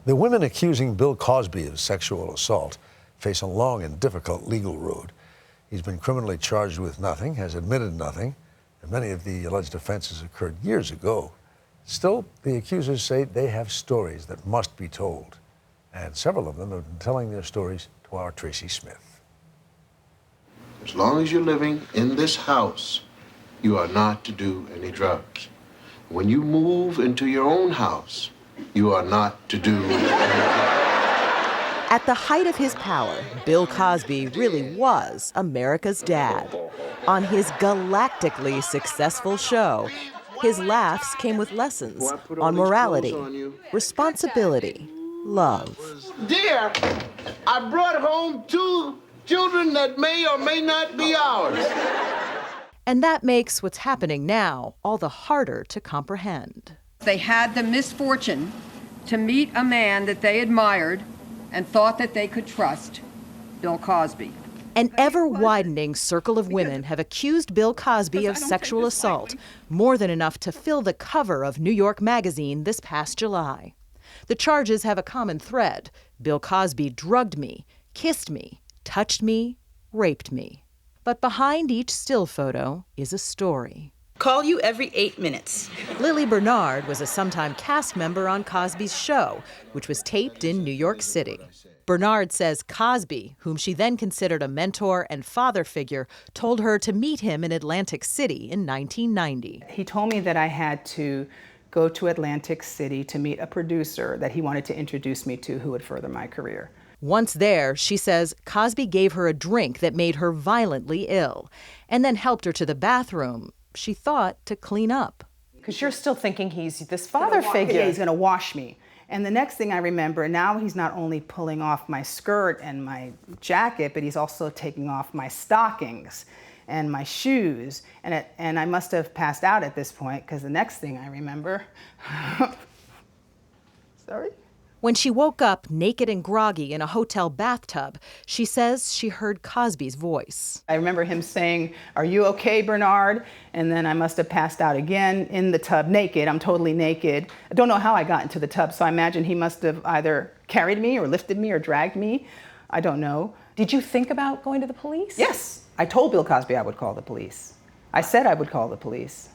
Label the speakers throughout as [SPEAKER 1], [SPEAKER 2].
[SPEAKER 1] The women accusing Bill Cosby of sexual assault face a long and difficult legal road. He's been criminally charged with nothing, has admitted nothing, and many of the alleged offenses occurred years ago. Still, the accusers say they have stories that must be told, and several of them have been telling their stories to our Tracy Smith.
[SPEAKER 2] As long as you're living in this house, you are not to do any drugs. When you move into your own house, you are not to do any drugs.
[SPEAKER 3] At the height of his power, Bill Cosby really was America's dad. On his galactically successful show, his laughs came with lessons on morality, responsibility, love.
[SPEAKER 2] Dear, I brought home 2 children that may or may not be ours.
[SPEAKER 3] And that makes what's happening now all the harder to comprehend.
[SPEAKER 4] They had the misfortune to meet a man that they admired and thought that they could trust, Bill Cosby.
[SPEAKER 3] An ever-widening circle of women have accused Bill Cosby of sexual assault, more than enough to fill the cover of New York Magazine this past July. The charges have a common thread. Bill Cosby drugged me, kissed me, touched me, raped me. But behind each still photo is a story.
[SPEAKER 5] Call you every 8 minutes.
[SPEAKER 3] Lili Bernard was a sometime cast member on Cosby's show, which was taped in New York City. Bernard says Cosby, whom she then considered a mentor and father figure, told her to meet him in Atlantic City in 1990.
[SPEAKER 6] He told me that I had to go to Atlantic City to meet a producer that he wanted to introduce me to who would further my career.
[SPEAKER 3] Once there, she says Cosby gave her a drink that made her violently ill, and then helped her to the bathroom, she thought, to clean up.
[SPEAKER 6] Because you're still thinking he's this father figure. Yeah, he's going to wash me. And the next thing I remember, now he's not only pulling off my skirt and my jacket, but he's also taking off my stockings and my shoes. And I must have passed out at this point, because the next thing I remember, sorry?
[SPEAKER 3] When she woke up naked and groggy in a hotel bathtub, she says she heard Cosby's voice.
[SPEAKER 6] I remember him saying, "Are you okay, Bernard?" And then I must have passed out again in the tub naked. I'm totally naked. I don't know how I got into the tub, so I imagine he must have either carried me or lifted me or dragged me. I don't know.
[SPEAKER 7] Did you think about going to the police?
[SPEAKER 6] Yes. I told Bill Cosby I would call the police. I said I would call the police.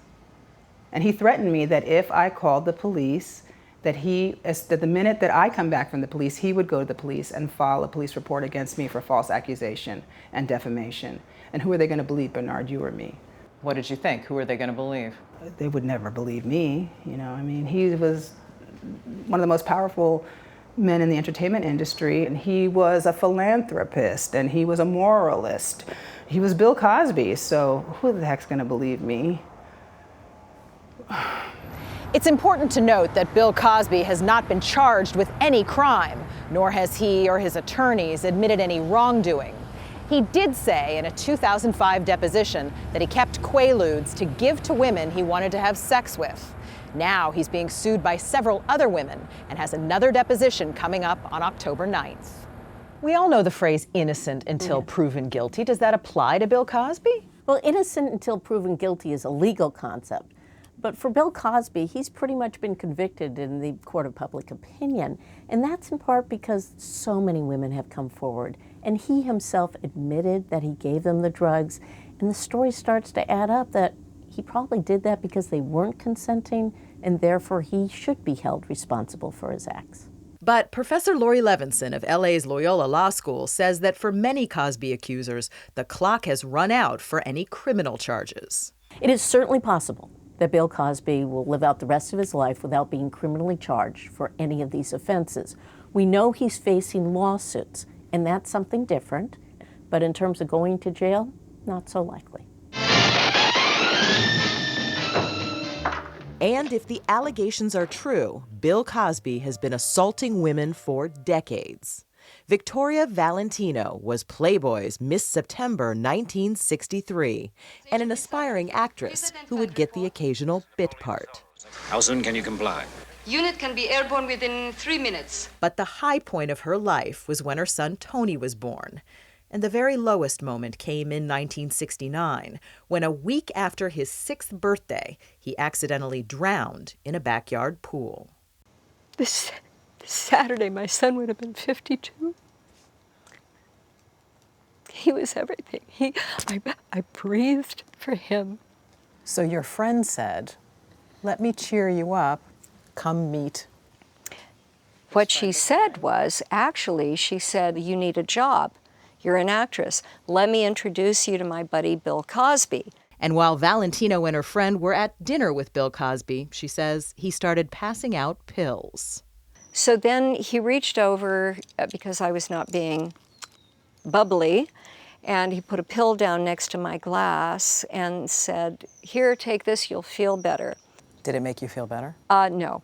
[SPEAKER 6] And he threatened me that if I called the police, that the minute that I come back from the police, he would go to the police and file a police report against me for false accusation and defamation. And who are they going to believe, Bernard, you or me?
[SPEAKER 7] What did you think? Who are they going to believe?
[SPEAKER 6] They would never believe me. You know, I mean, he was one of the most powerful men in the entertainment industry, and he was a philanthropist, and he was a moralist. He was Bill Cosby, so who the heck's going to believe me?
[SPEAKER 3] It's important to note that Bill Cosby has not been charged with any crime, nor has he or his attorneys admitted any wrongdoing. He did say in a 2005 deposition that he kept Quaaludes to give to women he wanted to have sex with. Now he's being sued by several other women and has another deposition coming up on October 9th.
[SPEAKER 7] We all know the phrase innocent until proven guilty. Does that apply to Bill Cosby?
[SPEAKER 8] Well, innocent until proven guilty is a legal concept. But for Bill Cosby, he's pretty much been convicted in the court of public opinion. And that's in part because so many women have come forward. And he himself admitted that he gave them the drugs. And the story starts to add up that he probably did that because they weren't consenting, and therefore he should be held responsible for his acts.
[SPEAKER 3] But Professor Lori Levinson of LA's Loyola Law School says that for many Cosby accusers, the clock has run out for any criminal charges.
[SPEAKER 8] It is certainly possible that Bill Cosby will live out the rest of his life without being criminally charged for any of these offenses. We know he's facing lawsuits, and that's something different. But in terms of going to jail, not so likely.
[SPEAKER 3] And if the allegations are true, Bill Cosby has been assaulting women for decades. Victoria Valentino was Playboy's Miss September 1963 and an aspiring actress who would get the occasional bit part.
[SPEAKER 9] How soon can you comply?
[SPEAKER 10] Unit can be airborne within 3 minutes.
[SPEAKER 3] But the high point of her life was when her son Tony was born. And the very lowest moment came in 1969, when a week after his 6th birthday, he accidentally drowned in a backyard pool.
[SPEAKER 11] This
[SPEAKER 9] Saturday, my son would have been 52. He was everything. I breathed for him.
[SPEAKER 7] So your friend said, let me cheer you up, come meet.
[SPEAKER 9] What she said was, actually, she said, you need a job. You're an actress. Let me introduce you to my buddy, Bill Cosby.
[SPEAKER 7] And while Valentino and her friend were at dinner with Bill Cosby, she says he started passing out pills.
[SPEAKER 9] So then he reached over, because I was not being bubbly, and he put a pill down next to my glass and said, here, take this, you'll feel better.
[SPEAKER 7] Did it make you feel better?
[SPEAKER 9] No.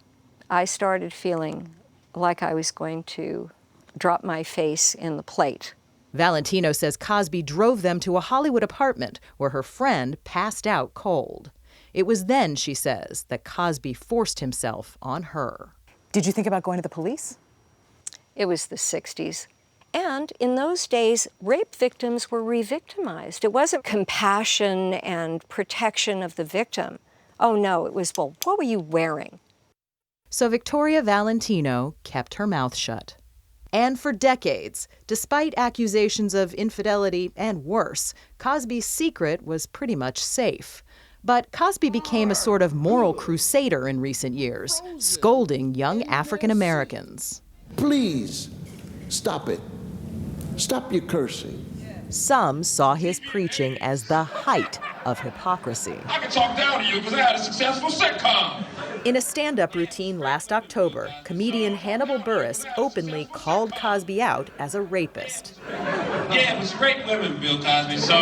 [SPEAKER 9] I started feeling like I was going to drop my face in the plate.
[SPEAKER 7] Valentino says Cosby drove them to a Hollywood apartment where her friend passed out cold. It was then, she says, that Cosby forced himself on her. Did you think about going to the police?
[SPEAKER 9] It was the 60s. And in those days, rape victims were re-victimized. It wasn't compassion and protection of the victim. Oh no, it was, well, what were you wearing?
[SPEAKER 7] So Victoria Valentino kept her mouth shut. And for decades, despite accusations of infidelity and worse, Cosby's secret was pretty much safe. But Cosby became a sort of moral crusader in recent years, scolding young African Americans.
[SPEAKER 2] Please, stop it. Stop your cursing.
[SPEAKER 7] Some saw his preaching as the height of hypocrisy.
[SPEAKER 11] I can talk down to you because I had a successful sitcom.
[SPEAKER 7] In a stand-up routine last October, comedian Hannibal Buress openly called Cosby out as a rapist.
[SPEAKER 11] Yeah, it was rape women, Bill Cosby, so...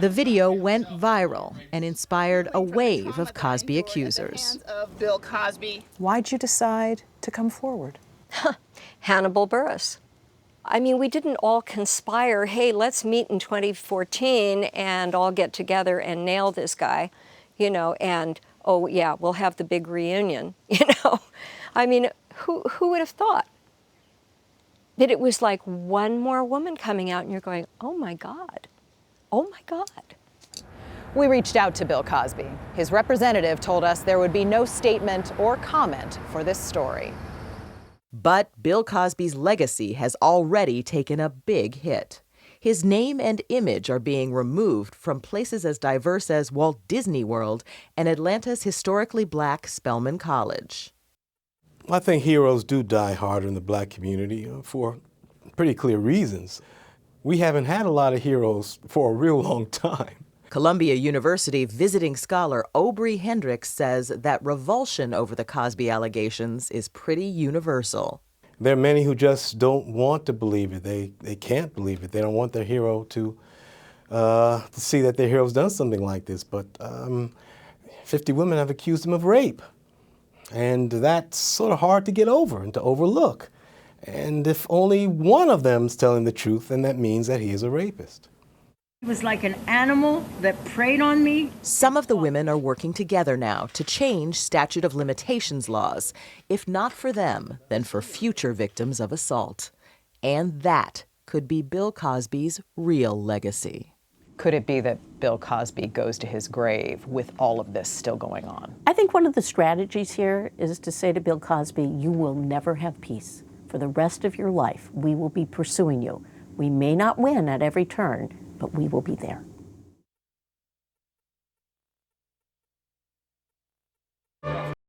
[SPEAKER 7] The video went viral and inspired a wave of Cosby accusers.
[SPEAKER 12] Bill Cosby.
[SPEAKER 7] Why'd you decide to come forward?
[SPEAKER 9] Hannibal Buress. I mean, we didn't all conspire, hey, let's meet in 2014 and all get together and nail this guy, you know, and, oh, yeah, we'll have the big reunion, you know. I mean, who would have thought that it was like one more woman coming out and you're going, oh, my God, oh, my God.
[SPEAKER 3] We reached out to Bill Cosby. His representative told us there would be no statement or comment for this story.
[SPEAKER 7] But Bill Cosby's legacy has already taken a big hit. His name and image are being removed from places as diverse as Walt Disney World and Atlanta's historically black Spelman College.
[SPEAKER 13] I think heroes do die harder in the black community for pretty clear reasons. We haven't had a lot of heroes for a real long time.
[SPEAKER 7] Columbia University visiting scholar Aubrey Hendricks says that revulsion over the Cosby allegations is pretty universal.
[SPEAKER 13] There are many who just don't want to believe it. They can't believe it. They don't want their hero to see that their hero's done something like this. But 50 women have accused him of rape. And that's sort of hard to get over and to overlook. And if only one of them's telling the truth, then that means that he is a rapist.
[SPEAKER 4] He was like an animal that preyed on me.
[SPEAKER 7] Some of the women are working together now to change statute of limitations laws. If not for them, then for future victims of assault. And that could be Bill Cosby's real legacy.
[SPEAKER 3] Could it be that Bill Cosby goes to his grave with all of this still going on?
[SPEAKER 8] I think one of the strategies here is to say to Bill Cosby, you will never have peace. For the rest of your life, we will be pursuing you. We may not win at every turn, but we will be there.